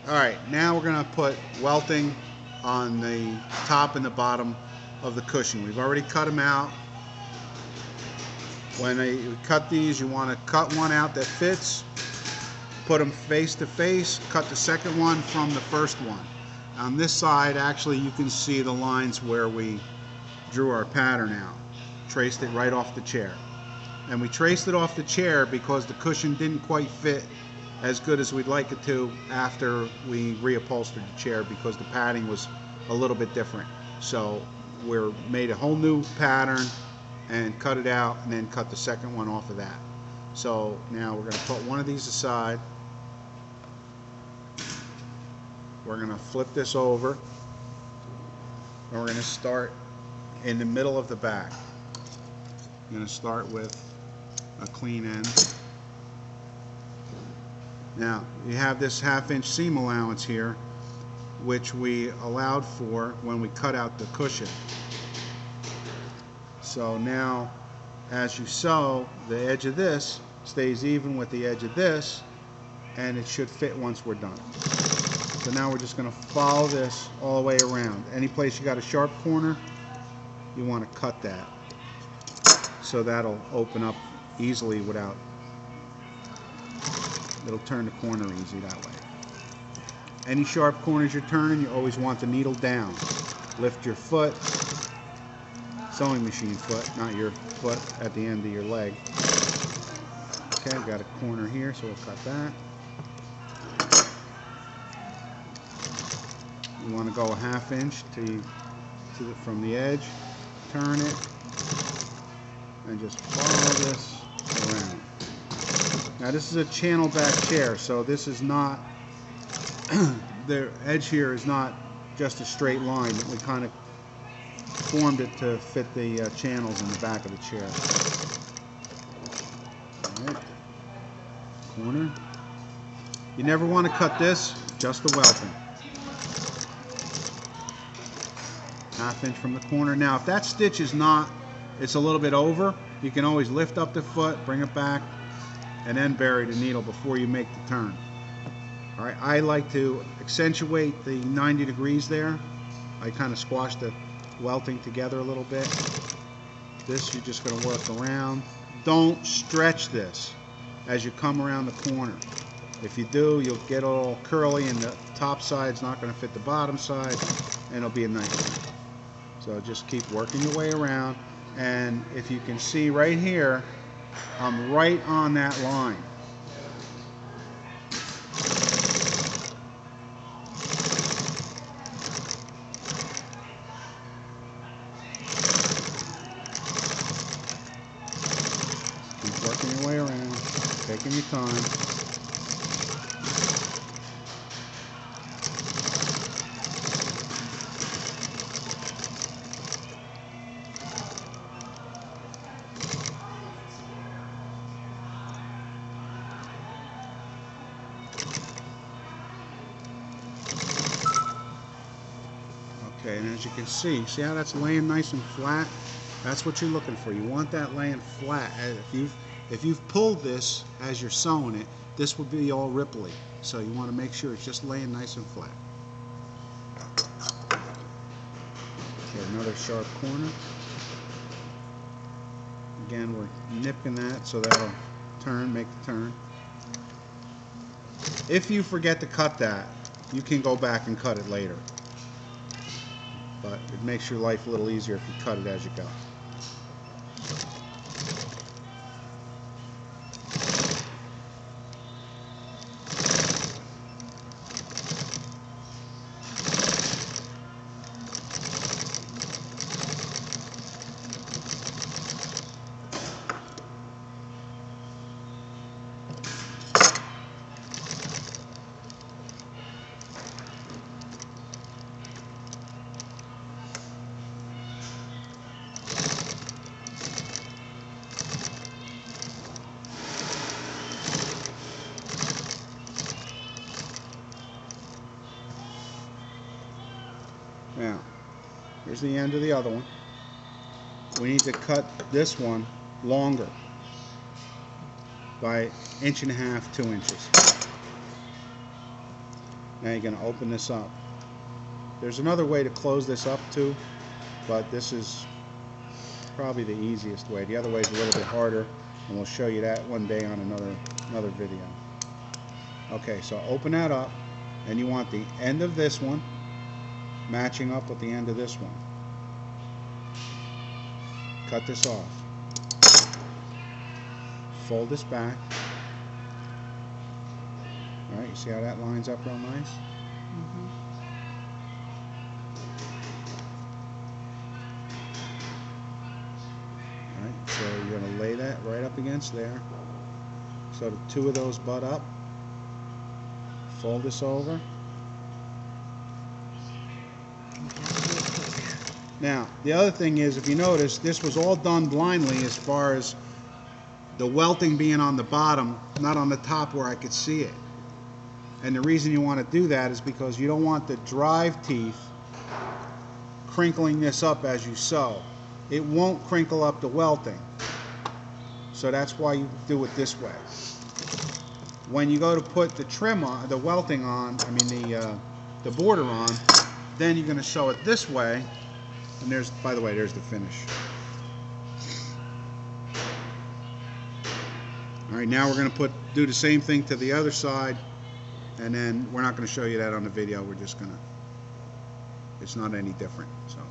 Alright, now we're going to put welting on the top and the bottom of the cushion. We've already cut them out. When you cut these, you want to cut one out that fits, put them face to face, cut the second one from the first one. On this side, actually, you can see the lines where we drew our pattern out. Traced it right off the chair. And we traced it off the chair because the cushion didn't quite fit as good as we'd like it to after we reupholstered the chair, because the padding was a little bit different. So we made a whole new pattern and cut it out, and then cut the second one off of that. So now we're going to put one of these aside. We're going to flip this over, and we're going to start in the middle of the back. I'm going to start with a clean end. Now you have this 1/2 inch seam allowance here, which we allowed for when we cut out the cushion. So now as you sew, the edge of this stays even with the edge of this, and it should fit once we're done. So now we're just going to follow this all the way around. Any place you got a sharp corner, you want to cut that, so that'll open up easily without, it'll turn the corner easy that way. Any sharp corners you're turning, you always want the needle down. Lift your foot, sewing machine foot, not your foot at the end of your leg. Okay, I've got a corner here, so we'll cut that. You want to go a 1/2 inch from the edge, turn it, and just follow this around. Now this is a channel back chair, so this is not, the edge here is not just a straight line. We kind of formed it to fit the channels in the back of the chair. Alright, corner. You never want to cut this, just the welting. 1/2 inch from the corner. Now if that stitch is not, it's a little bit over, you can always lift up the foot, bring it back, and then bury the needle before you make the turn. Alright, I like to accentuate the 90 degrees there. I kind of squash the welting together a little bit. This you're just going to work around. Don't stretch this as you come around the corner. If you do, you'll get all curly, and the top side's not going to fit the bottom side, and it'll be a nightmare. So just keep working your way around, and if you can see right here, I'm right on that line. Keep working your way around, taking your time. Okay, and as you can see how that's laying nice and flat? That's what you're looking for. You want that laying flat. If you've pulled this as you're sewing it, this will be all ripply. So you want to make sure it's just laying nice and flat. Okay, another sharp corner. Again, we're nipping that so that'll turn, make the turn. If you forget to cut that, you can go back and cut it later. But it makes your life a little easier if you cut it as you go. Now, here's the end of the other one. We need to cut this one longer by 1.5 inches, 2 inches. Now you're going to open this up. There's another way to close this up too, but this is probably the easiest way. The other way is a little bit harder, and we'll show you that one day on another video. Okay, so open that up, and you want the end of this one matching up with the end of this one. Cut this off. Fold this back. Alright, you see how that lines up real nice? Alright, so you're going to lay that right up against there. So the two of those butt up. Fold this over. Now, the other thing is, if you notice, this was all done blindly as far as the welting being on the bottom, not on the top where I could see it. And the reason you want to do that is because you don't want the drive teeth crinkling this up as you sew. It won't crinkle up the welting. So that's why you do it this way. When you go to put the trim on, the welting on, I mean the border on, then you're going to sew it this way. And there's, by the way, there's the finish. All right, now we're going to do the same thing to the other side, and then we're not going to show you that on the video. We're just going to, it's not any different. So.